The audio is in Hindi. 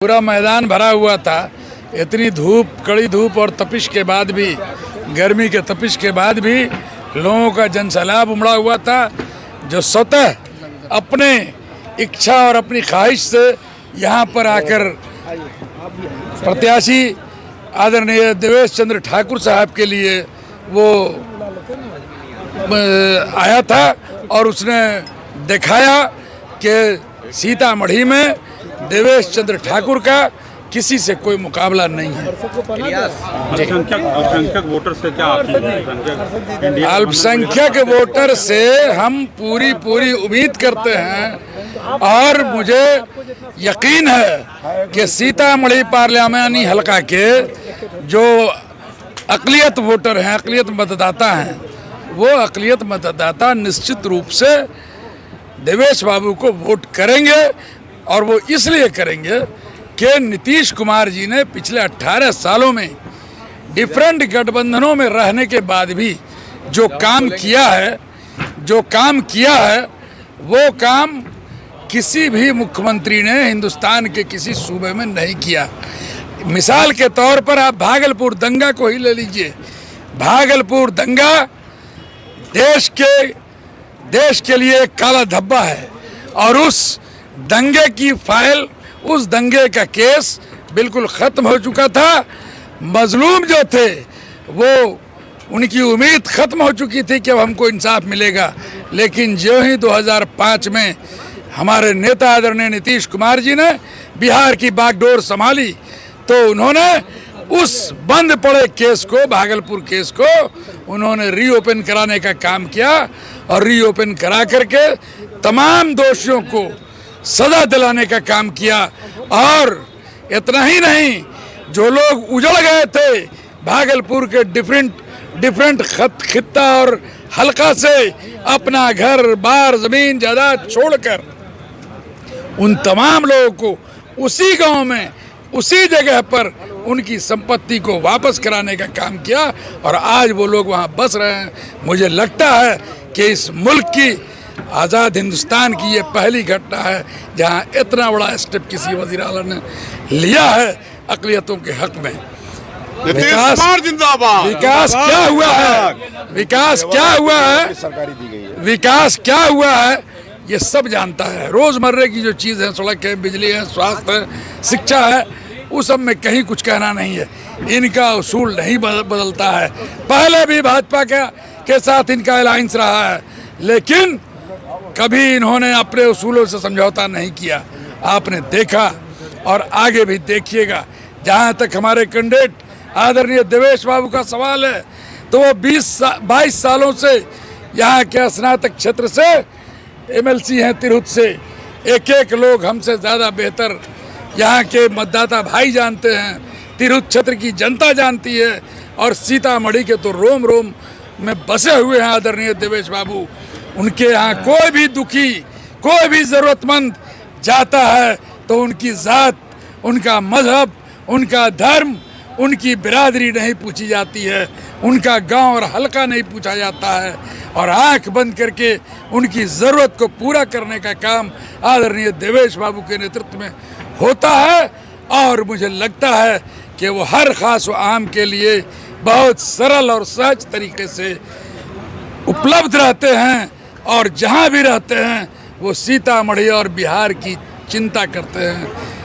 पूरा मैदान भरा हुआ था। इतनी धूप, कड़ी धूप और तपिश के बाद भी, गर्मी के तपिश के बाद भी लोगों का जनसैलाब उमड़ा हुआ था, जो स्वतः अपने इच्छा और अपनी ख्वाहिश से यहाँ पर आकर प्रत्याशी आदरणीय देवेश चंद्र ठाकुर साहब के लिए वो आया था और उसने दिखाया कि सीतामढ़ी में देवेश चंद्र ठाकुर का किसी से कोई मुकाबला नहीं है। अल्पसंख्यक वोटर से क्या आपकी? अल्पसंख्यक वोटर से हम पूरी उम्मीद करते हैं और मुझे यकीन है कि सीतामढ़ी पार्लियामानी हलका के जो अक़लियत वोटर हैं, अक़लियत मतदाता हैं, वो अक़लियत मतदाता निश्चित रूप से देवेश बाबू को वोट करेंगे। और वो इसलिए करेंगे कि नीतीश कुमार जी ने पिछले 18 सालों में डिफरेंट गठबंधनों में रहने के बाद भी जो काम किया है वो काम किसी भी मुख्यमंत्री ने हिंदुस्तान के किसी सूबे में नहीं किया। मिसाल के तौर पर आप भागलपुर दंगा को ही ले लीजिए। भागलपुर दंगा देश के लिए एक काला धब्बा है और उस दंगे की फाइल, उस दंगे का केस बिल्कुल ख़त्म हो चुका था। मजलूम जो थे वो, उनकी उम्मीद ख़त्म हो चुकी थी कि अब हमको इंसाफ मिलेगा। लेकिन जो ही 2005 में हमारे नेता आदरणीय नीतीश कुमार जी ने बिहार की बागडोर संभाली तो उन्होंने उस बंद पड़े केस को, भागलपुर केस को उन्होंने रीओपन कराने का काम किया और रीओपन करा करके तमाम दोषियों को सजा दिलाने का काम किया। और इतना ही नहीं, जो लोग उजड़ गए थे भागलपुर के डिफरेंट खित्ता और हल्का से अपना घर बार ज़मीन जायदाद छोड़कर, उन तमाम लोगों को उसी गांव में, उसी जगह पर उनकी संपत्ति को वापस कराने का काम किया और आज वो लोग वहाँ बस रहे हैं। मुझे लगता है कि इस मुल्क की, आज़ाद हिंदुस्तान की ये पहली घटना है जहाँ इतना बड़ा स्टेप किसी वज़ीर आला ने लिया है अक़लियतों के हक में। विकास क्या हुआ है, विकास क्या हुआ है ये सब जानता है। रोज़मर्रे की जो चीज़ है, सड़क है, बिजली है, स्वास्थ्य है, शिक्षा है, उस सब में कहीं कुछ कहना नहीं है। इनका उसूल नहीं बदलता है। पहले भी भाजपा के साथ इनका अलायंस रहा है, लेकिन कभी इन्होंने अपने उसूलों से समझौता नहीं किया। आपने देखा और आगे भी देखिएगा। जहाँ तक हमारे कैंडिडेट आदरणीय देवेश बाबू का सवाल है तो वो 22 सालों से यहाँ के स्नातक क्षेत्र से MLC हैं तिरहुत से। एक लोग हमसे ज़्यादा बेहतर यहाँ के मतदाता भाई जानते हैं, तिरहुत क्षेत्र की जनता जानती है और सीतामढ़ी के तो रोम रोम में बसे हुए हैं आदरणीय देवेश बाबू। उनके यहाँ कोई भी दुखी, कोई भी ज़रूरतमंद जाता है तो उनकी ज़ात, उनका मज़हब, उनका धर्म, उनकी बिरादरी नहीं पूछी जाती है, उनका गांव और हलका नहीं पूछा जाता है और आंख बंद करके उनकी ज़रूरत को पूरा करने का काम आदरणीय देवेश बाबू के नेतृत्व में होता है। और मुझे लगता है कि वो हर ख़ास व आम के लिए बहुत सरल और सहज तरीके से उपलब्ध रहते हैं और जहाँ भी रहते हैं वो सीतामढ़ी और बिहार की चिंता करते हैं।